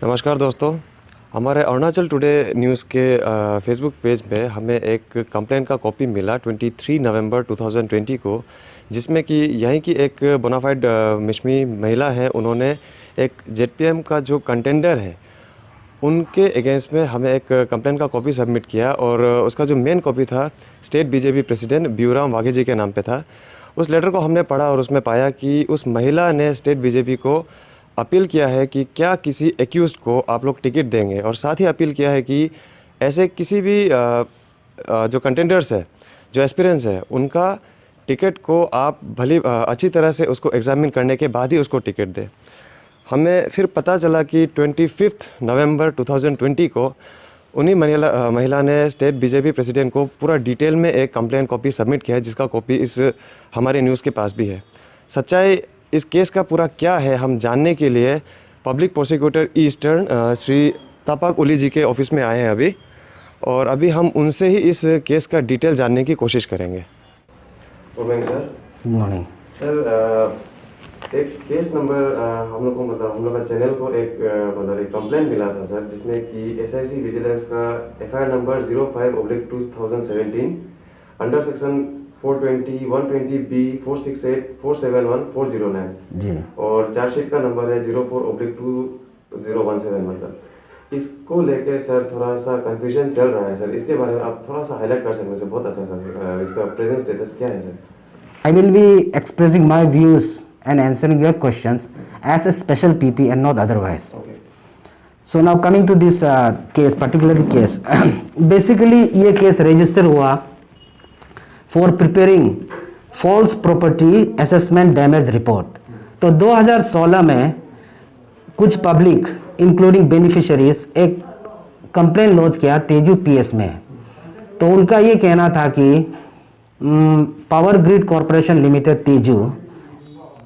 नमस्कार दोस्तों, हमारे अरुणाचल टुडे न्यूज़ के फेसबुक पेज पे हमें एक कंप्लेंट का कॉपी मिला 23 नवंबर 2020 को, जिसमें कि यहीं की एक बोनाफाइड मिशमी महिला है। उन्होंने एक जेडपीएम का जो कंटेंडर है उनके अगेंस्ट में हमें एक कंप्लेंट का कॉपी सबमिट किया और उसका जो मेन कॉपी था स्टेट बीजेपी प्रेसिडेंट ब्यूराम वाघे जी के नाम पे था। उस लेटर को हमने पढ़ा और उसमें पाया कि उस महिला ने स्टेट बीजेपी को अपील किया है कि क्या किसी एक्यूज़्ड को आप लोग टिकट देंगे, और साथ ही अपील किया है कि ऐसे किसी भी जो कंटेंडर्स है, जो एस्पिरेंट्स है, उनका टिकट को आप भली अच्छी तरह से उसको एग्ज़ामिन करने के बाद ही उसको टिकट दें। हमें फिर पता चला कि 25 नवंबर 2020 को उन्हीं महिला ने स्टेट बीजेपी प्रेसिडेंट को पूरा डिटेल में एक कंप्लेंट कॉपी सबमिट किया है, जिसका कॉपी इस हमारे न्यूज़ के पास भी है। सच्चाई इस केस का पूरा क्या है हम जानने के लिए पब्लिक प्रोसिक्यूटर ईस्टर्न श्री तापाक उली जी के ऑफिस में आए हैं अभी, और अभी हम उनसे ही इस केस का डिटेल जानने की कोशिश करेंगे। Good morning sir. Good morning sir, एक केस नंबर हम लोग का चैनल को एक कंप्लेंट मिला था सर, जिसमें कि एसआईसी विजिलेंस का FIR number 05/2017 under section 420, 120B, 468, 471, 409 जी, और चार्जशीट का नंबर है 04/2017। मतलब इसको लेके सर थोड़ा सा कंफ्यूजन चल रहा है सर, इसके बारे में आप थोड़ा सा हाईलाइट कर सकते हैं सर, बहुत अच्छा सर। इसका प्रेजेंट स्टेटस क्या है sir? I will be expressing my views and answering your questions as a special PP and not otherwise. Okay. So now coming to this case, particular case, basically ये case register हुआ for preparing false property assessment damage report. तो 2016 में कुछ public including beneficiaries एक complain launch किया Tezu PS में। तो उनका ये कहना था कि power grid corporation limited Tezu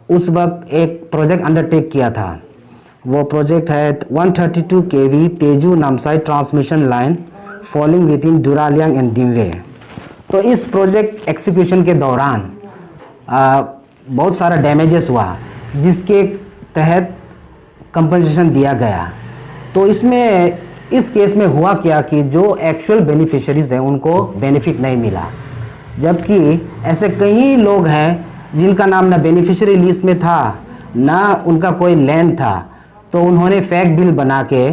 उस वक्त एक प्रोजेक्ट अंडरटेक किया था। वो प्रोजेक्ट है 132 kV Tezu Namsai transmission line falling within Duraliang and Dinle. तो इस प्रोजेक्ट एक्सिक्यूशन के दौरान बहुत सारा डैमेजेस हुआ, जिसके तहत कंपनसेशन दिया गया। तो इसमें इस केस में हुआ क्या कि जो एक्चुअल बेनिफिशरीज हैं उनको बेनिफिट नहीं मिला, जबकि ऐसे कई लोग हैं जिनका नाम ना बेनिफिशियरी लिस्ट में था ना उनका कोई लैंड था। तो उन्होंने फेक बिल बना के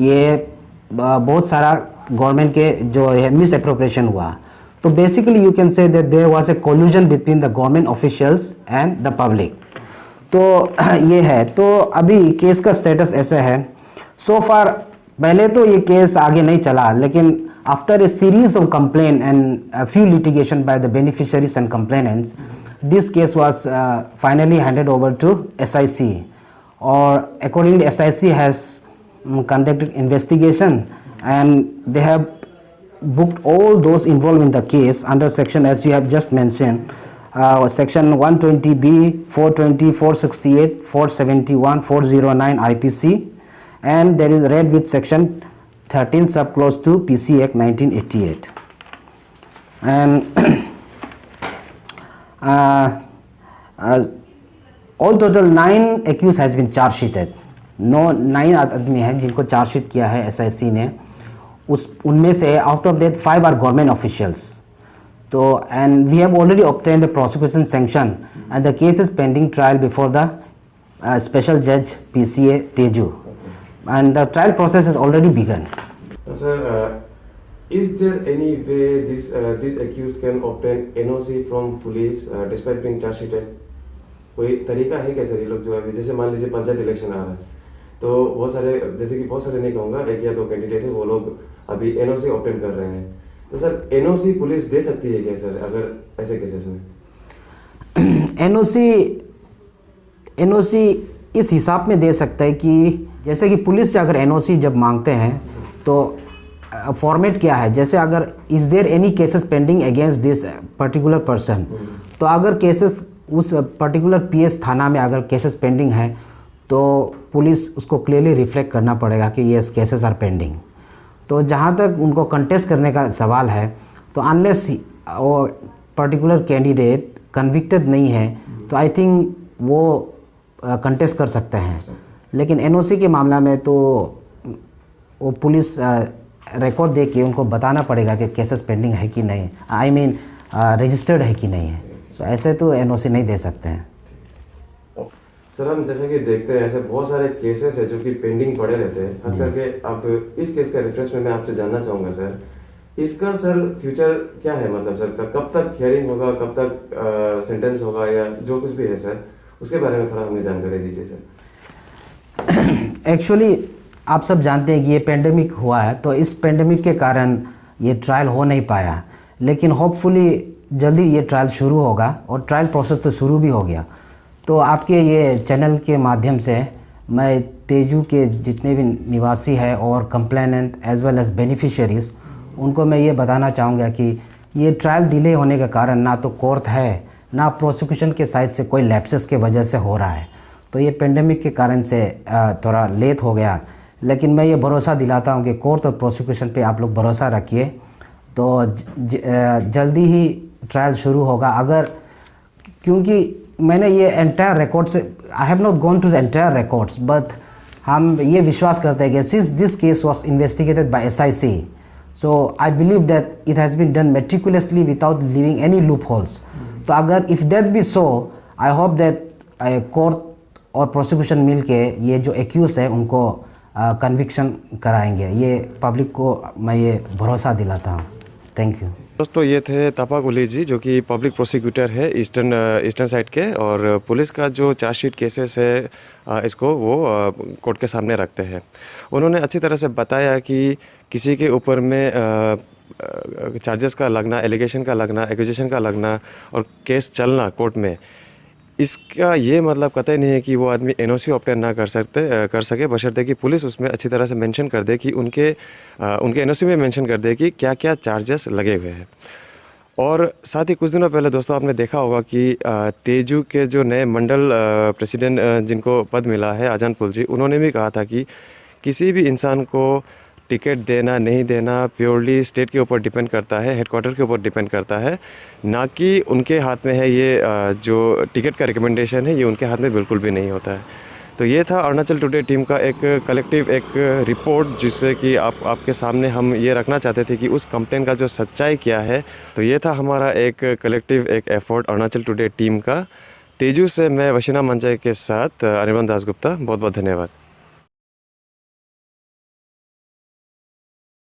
ये बहुत सारा गवर्नमेंट के जो है मिस एप्रोप्रिएशन हुआ। तो basically you can say that there was a collusion between the government officials and the public. तो ये है। तो अभी केस का स्टेटस ऐसा है। सो फार पहले तो ये केस आगे नहीं चला, लेकिन after a series of complaint and a few litigation by the beneficiaries and complainants, this case was finally handed over to SIC, or accordingly SIC has conducted investigation and they have booked all those involved in the case under section, as you have just mentioned, section 120B, 420, 468, 471, 409 IPC, and there is read with section 13 subclause 2 PC Act 1988, and all total 9 accused has been charge sheeted. 9 आदमी हैं जिनको charge sheet किया है SIC ने। उनमें से out of that 5 are government officials. तो and we have already obtained the prosecution sanction and the case is pending trial before the special जज PCA Tezu, and the trial process has already begun. Sir, is there any way this accused can obtain NOC from police despite being charge sheeted? कोई तरीका है क्या sir? ये लोग जो अभी जैसे मान लीजिए पंचायत इलेक्शन आ रहा है, तो बहुत सारे, जैसे कि बहुत सारे नहीं कहूँगा, 1 या 2 कैंडिडेट है, वो लोग अभी NOC ऑब्टेन कर रहे हैं। तो सर NOC पुलिस दे सकती है क्या सर अगर ऐसे केसेस में? NOC इस हिसाब में दे सकता है कि जैसे कि पुलिस से अगर NOC जब मांगते हैं तो फॉर्मेट क्या है, जैसे अगर is there any cases pending against this particular person, तो अगर केसेस उस पर्टिकुलर PS थाना में अगर केसेस पेंडिंग है तो पुलिस उसको क्लियरली रिफ्लेक्ट करना पड़ेगा कि येस केसेस आर पेंडिंग। तो जहाँ तक उनको कंटेस्ट करने का सवाल है, तो अनलेस वो पर्टिकुलर कैंडिडेट कन्विक्टेड नहीं है तो आई थिंक वो कंटेस्ट कर सकते हैं। लेकिन एनओसी के मामला में तो वो पुलिस रिकॉर्ड दे के उनको बताना पड़ेगा कि केसेस पेंडिंग है कि नहीं, आई मीन रजिस्टर्ड है कि नहीं है। तो ऐसे तो एनओसी नहीं दे सकते हैं। सर हम जैसे कि देखते हैं ऐसे बहुत सारे केसेस है जो कि पेंडिंग पड़े रहते हैं, खास करके अब इस केस का रेफरेंस में मैं आपसे जानना चाहूँगा सर, इसका सर फ्यूचर क्या है, मतलब सर कब तक हियरिंग होगा, कब तक सेंटेंस होगा, या जो कुछ भी है सर उसके बारे में थोड़ा हमें जानकारी दीजिए सर। एक्चुअली आप सब जानते हैं कि ये पेंडेमिक हुआ है, तो इस पेंडेमिक के कारण ये ट्रायल हो नहीं पाया, लेकिन होपफुली जल्दी ये ट्रायल शुरू होगा और ट्रायल प्रोसेस तो शुरू भी हो गया। तो आपके ये चैनल के माध्यम से मैं तेजू के जितने भी निवासी हैं और कंप्लेनेंट एज वेल एज बेनिफिशियरीज़, उनको मैं ये बताना चाहूँगा कि ये ट्रायल डिले होने के कारण ना तो कोर्ट है, ना प्रोसिक्यूशन के साइड से कोई लैप्सेस के वजह से हो रहा है। तो ये पेंडेमिक के कारण से थोड़ा लेट हो गया, लेकिन मैं ये भरोसा दिलाता हूँ कि कोर्ट और प्रोसिक्यूशन पे आप लोग भरोसा रखिए, तो जल्दी ही ट्रायल शुरू होगा। अगर क्योंकि मैंने ये एंटायर रिकॉर्ड से, I have not gone to the entire records, but हम ये विश्वास करते हैं कि since this case was investigated by SIC, so I believe that it has been done meticulously without leaving any loopholes. तो अगर if that be so, I hope that court और prosecution मिल के ये जो एक्यूज है उनको कन्विक्शन कराएंगे। ये पब्लिक को मैं ये भरोसा दिलाता हूँ। Thank you. दोस्तों ये थे तपाक उली जी, जो कि पब्लिक प्रोसिक्यूटर है ईस्टर्न साइड के, और पुलिस का जो चार्जशीट केसेस है इसको वो कोर्ट के सामने रखते हैं। उन्होंने अच्छी तरह से बताया कि किसी के ऊपर में चार्जेस का लगना, एलिगेशन का लगना, एक्यूजेशन का लगना और केस चलना कोर्ट में, इसका ये मतलब कतई नहीं है कि वो आदमी NOC ऑब्टेन ना कर सके, बशर्ते कि पुलिस उसमें अच्छी तरह से मेंशन कर दे कि उनके NOC में मेंशन कर दे कि क्या क्या चार्जेस लगे हुए हैं। और साथ ही कुछ दिनों पहले दोस्तों आपने देखा होगा कि तेजू के जो नए मंडल प्रेसिडेंट जिनको पद मिला है आजानपुल जी, उन्होंने भी कहा था कि किसी भी इंसान को टिकट देना नहीं देना प्योरली स्टेट के ऊपर डिपेंड करता है, हेडक्वार्टर के ऊपर डिपेंड करता है, ना कि उनके हाथ में है। ये जो टिकट का रिकमेंडेशन है ये उनके हाथ में बिल्कुल भी नहीं होता है। तो ये था अरुणाचल टुडे टीम का एक कलेक्टिव एक रिपोर्ट, जिससे कि आपके सामने हम ये रखना चाहते थे कि उस कंप्लेन का जो सच्चाई क्या है। तो ये था हमारा एक कलेक्टिव एक एफर्ट अरुणाचल टुडे टीम का। तेजू से मैं वशिना मंचाई के साथ अनिर्बन दासगुप्ता, बहुत बहुत धन्यवाद।